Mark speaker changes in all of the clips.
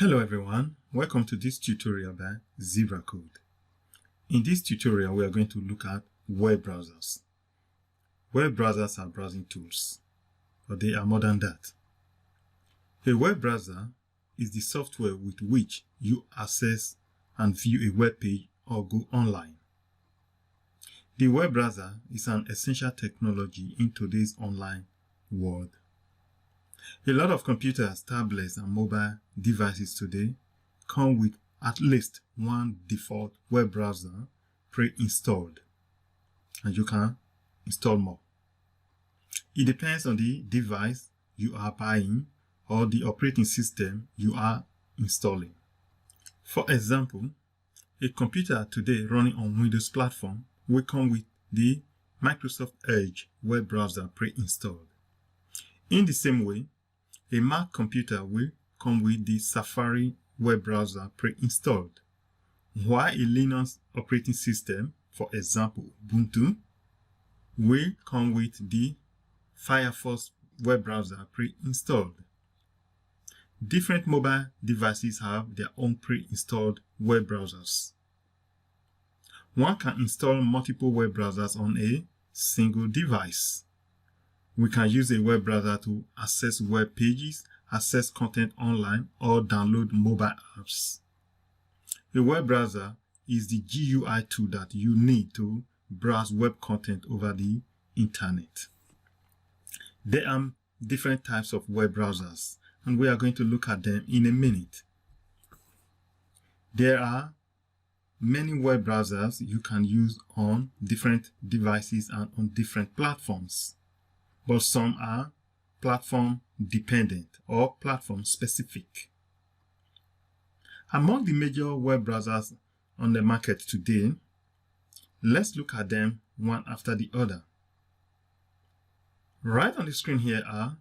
Speaker 1: Hello everyone, welcome to this tutorial by Zebra Code. In this tutorial, we are going to look at web browsers. Web browsers are browsing tools, but they are more than that. A web browser is the software with which you access and view a web page or go online. The web browser is an essential technology in today's online world. A lot of computers, tablets, and mobile devices today come with at least one default web browser pre-installed, and you can install more. It depends on the device you are buying or the operating system you are installing. For example, a computer today running on Windows platform will come with the Microsoft Edge web browser pre-installed. In the same way, a Mac computer will come with the Safari web browser pre-installed, while a Linux operating system, for example Ubuntu, will come with the Firefox web browser pre-installed. Different mobile devices have their own pre-installed web browsers. One can install multiple web browsers on a single device. We can use a web browser to access web pages, access content online, or download mobile apps. A web browser is the GUI tool that you need to browse web content over the internet. There are different types of web browsers, and we are going to look at them in a minute. There are many web browsers you can use on different devices and on different platforms, but some are platform dependent or platform specific. Among the major web browsers on the market today, let's look at them one after the other. Right on the screen here are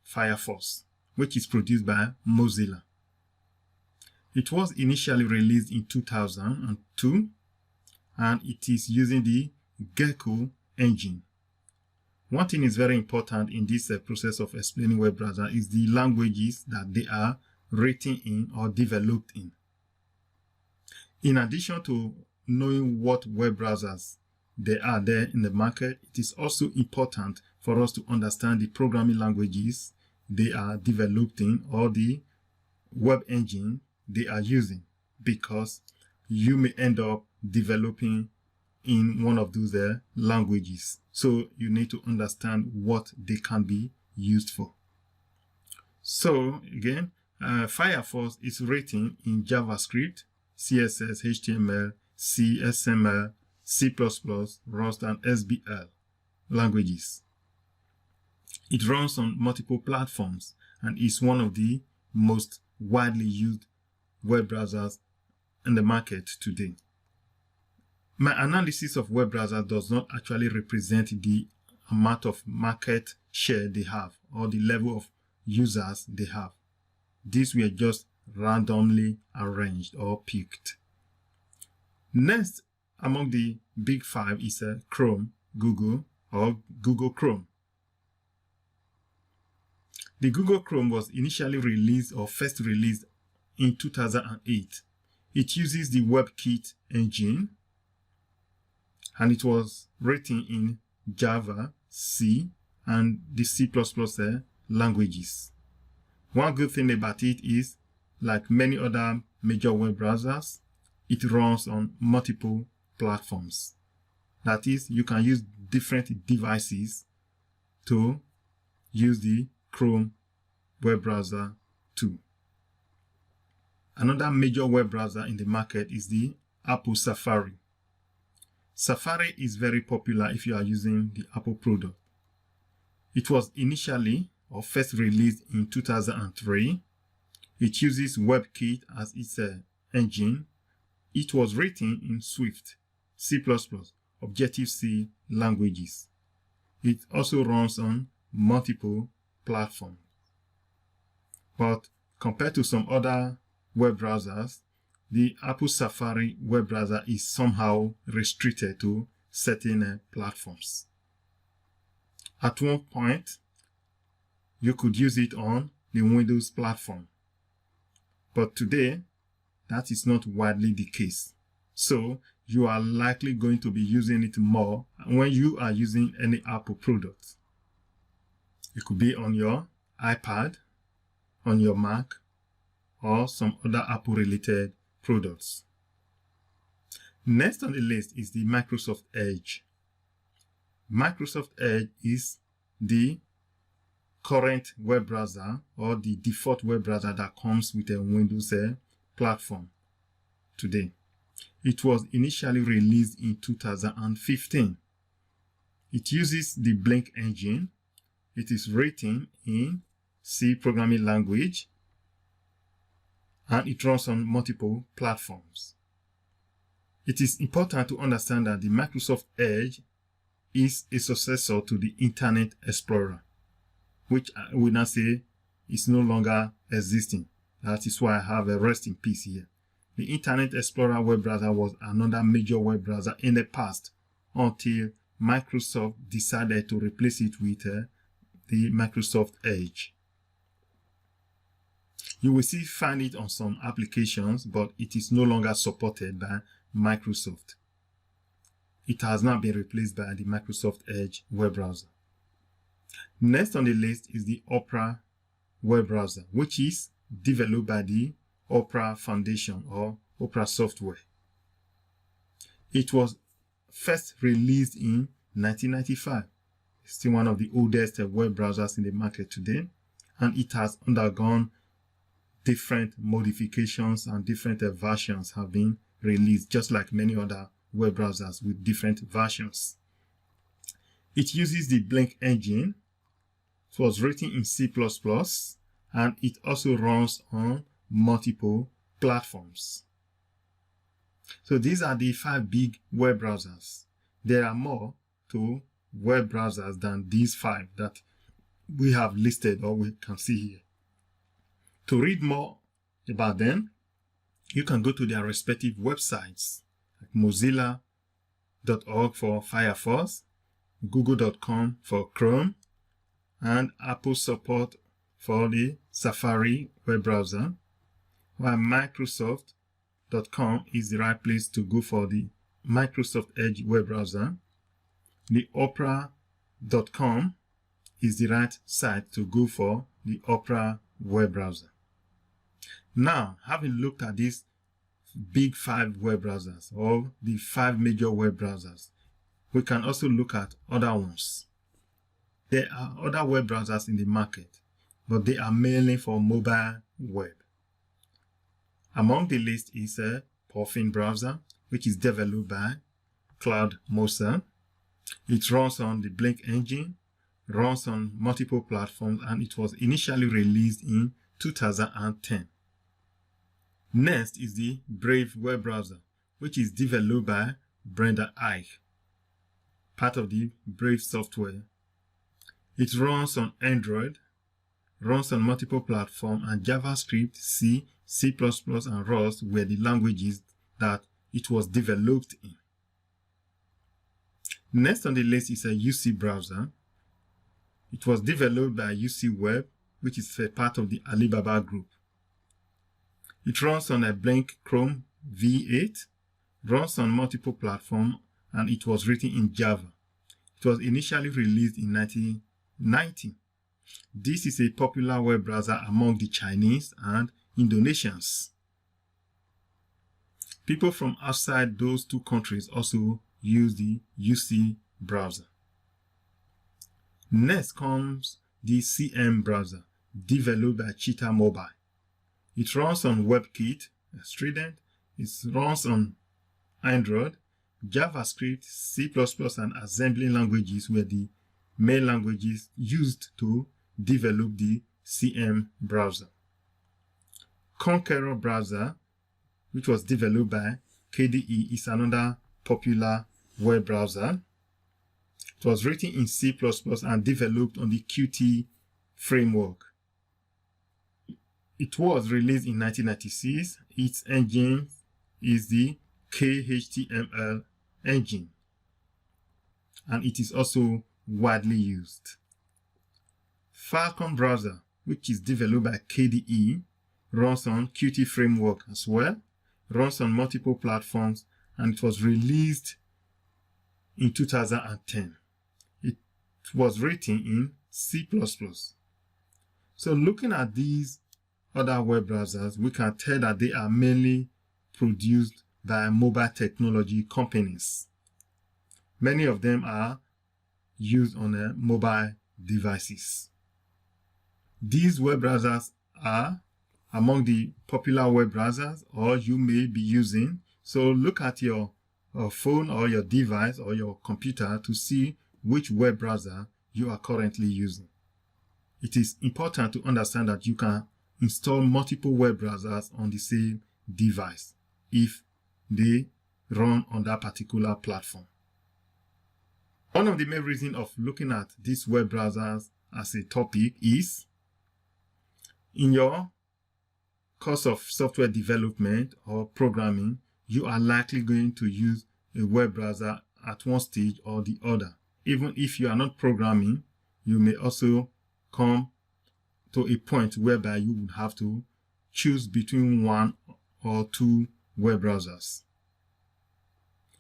Speaker 1: Firefox, which is produced by Mozilla. It was initially released in 2002, and it is using the Gecko engine. One thing is very important in this process of explaining web browser is the languages that they are written in or developed in. In addition to knowing what web browsers there are there in the market, it is also important for us to understand the programming languages they are developed in or the web engine they are using, because you may end up developing in one of those languages. So you need to understand what they can be used for. So again, Firefox is written in JavaScript, CSS, HTML, C, XML, C++, Rust, and SBL languages. It runs on multiple platforms and is one of the most widely used web browsers in the market today. My analysis of web browsers does not actually represent the amount of market share they have or the level of users they have. These were just randomly arranged or picked. Next among the big five is Chrome, Google, or Google Chrome. The Google Chrome was initially released or first released in 2008. It uses the WebKit engine, and it was written in Java, C, and the C++ languages. One good thing about it is, like many other major web browsers, it runs on multiple platforms. That is, you can use different devices to use the Chrome web browser too. Another major web browser in the market is the Apple Safari. Safari is very popular if you are using the Apple product. It was initially or first released in 2003. It uses WebKit as its engine. It was written in Swift, C++, Objective-C languages. It also runs on multiple platforms. But compared to some other web browsers, the Apple Safari web browser is somehow restricted to certain platforms. At one point, you could use it on the Windows platform. But today, that is not widely the case. So you are likely going to be using it more when you are using any Apple product. It could be on your iPad, on your Mac, or some other Apple-related products. Next on the list is the Microsoft Edge. Microsoft Edge is the current web browser or the default web browser that comes with a Windows platform today. It was initially released in 2015. It uses the Blink engine. It is written in C programming language, and it runs on multiple platforms. It is important to understand that the Microsoft Edge is a successor to the Internet Explorer, which I will not say is no longer existing. That is why I have a rest in peace here. The Internet Explorer web browser was another major web browser in the past until Microsoft decided to replace it with the Microsoft Edge. You will still find it on some applications, but it is no longer supported by Microsoft. It has now been replaced by the Microsoft Edge web browser. Next on the list is the Opera web browser, which is developed by the Opera Foundation or Opera Software. It was first released in 1995. It's still one of the oldest web browsers in the market today, and it has undergone different modifications and different versions have been released, just like many other web browsers with different versions. It uses the Blink engine. It was written in C++, and it also runs on multiple platforms. So these are the 5 big web browsers. There are more to web browsers than these 5 that we have listed or we can see here. To read more about them, you can go to their respective websites, like Mozilla.org for Firefox, Google.com for Chrome, and Apple support for the Safari web browser, while Microsoft.com is the right place to go for the Microsoft Edge web browser. The Opera.com is the right site to go for the Opera web browser. Now, having looked at these big 5 web browsers or the 5 major web browsers, we can also look at other ones. There are other web browsers in the market, but they are mainly for mobile web. Among the list is a Puffin browser, which is developed by CloudMosa. It runs on the Blink engine, runs on multiple platforms, and it was initially released in 2010. Next is the Brave web browser, which is developed by Brenda Ike, part of the Brave software. It runs on Android, runs on multiple platforms, and JavaScript, C, C++, and Rust were the languages that it was developed in. Next on the list is a UC browser. It was developed by UC Web, which is a part of the Alibaba Group. It runs on a Blink Chrome V8, runs on multiple platforms, and it was written in Java. It was initially released in 1990. This is a popular web browser among the Chinese and Indonesians. People from outside those 2 countries also use the UC browser. Next comes the CM browser, developed by Cheetah Mobile. It runs on WebKit, Strident. It runs on Android. JavaScript, C++, and assembly languages were the main languages used to develop the CM browser. Konqueror browser, which was developed by KDE, is another popular web browser. It was written in C++ and developed on the Qt framework. It was released in 1996. Its engine is the KHTML engine, and it is also widely used. Falcon browser, which is developed by KDE, runs on Qt framework as well, runs on multiple platforms, and it was released in 2010. It was written in C++. So looking at these other web browsers, we can tell that they are mainly produced by mobile technology companies. Many of them are used on mobile devices. These web browsers are among the popular web browsers or you may be using. So look at your phone or your device or your computer to see which web browser you are currently using. It is important to understand that you can install multiple web browsers on the same device if they run on that particular platform. One of the main reasons of looking at these web browsers as a topic is in your course of software development or programming, you are likely going to use a web browser at one stage or the other. Even if you are not programming, you may also come to a point whereby you would have to choose between one or two web browsers,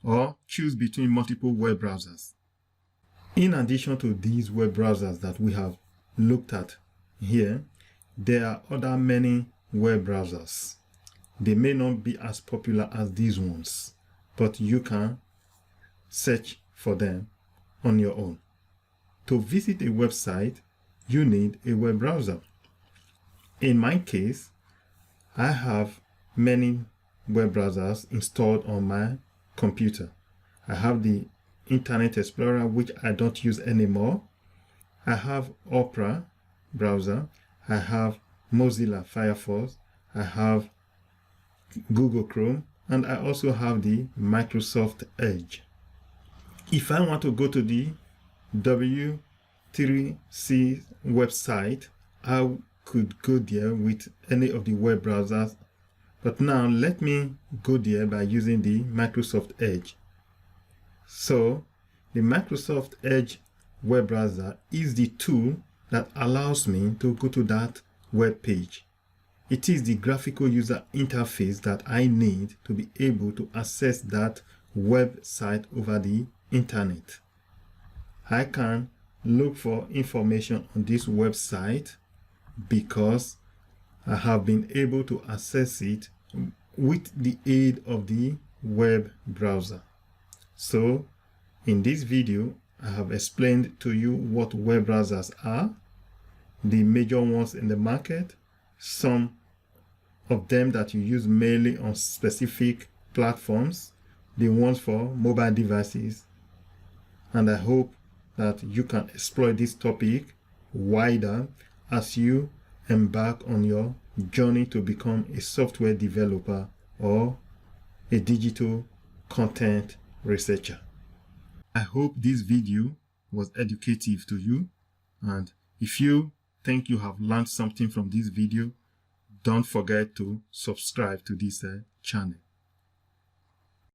Speaker 1: or choose between multiple web browsers. In addition to these web browsers that we have looked at here, there are other many web browsers. They may not be as popular as these ones, but you can search for them on your own. To visit a website, you need a web browser. In my case, I have many web browsers installed on my computer. I have the Internet Explorer, which I don't use anymore. I have Opera browser. I have Mozilla Firefox. I have Google Chrome, and I also have the Microsoft Edge. If I want to go to the W3C website, I could go there with any of the web browsers. But now let me go there by using the Microsoft Edge. So the Microsoft Edge web browser is the tool that allows me to go to that web page. It is the graphical user interface that I need to be able to access that website over the internet. I can look for information on this website because I have been able to access it with the aid of the web browser. So in this video, I have explained to you what web browsers are, the major ones in the market, some of them that you use mainly on specific platforms, the ones for mobile devices, and I hope that you can explore this topic wider as you embark on your journey to become a software developer or a digital content researcher. I hope this video was educative to you, and if you think you have learned something from this video, don't forget to subscribe to this channel.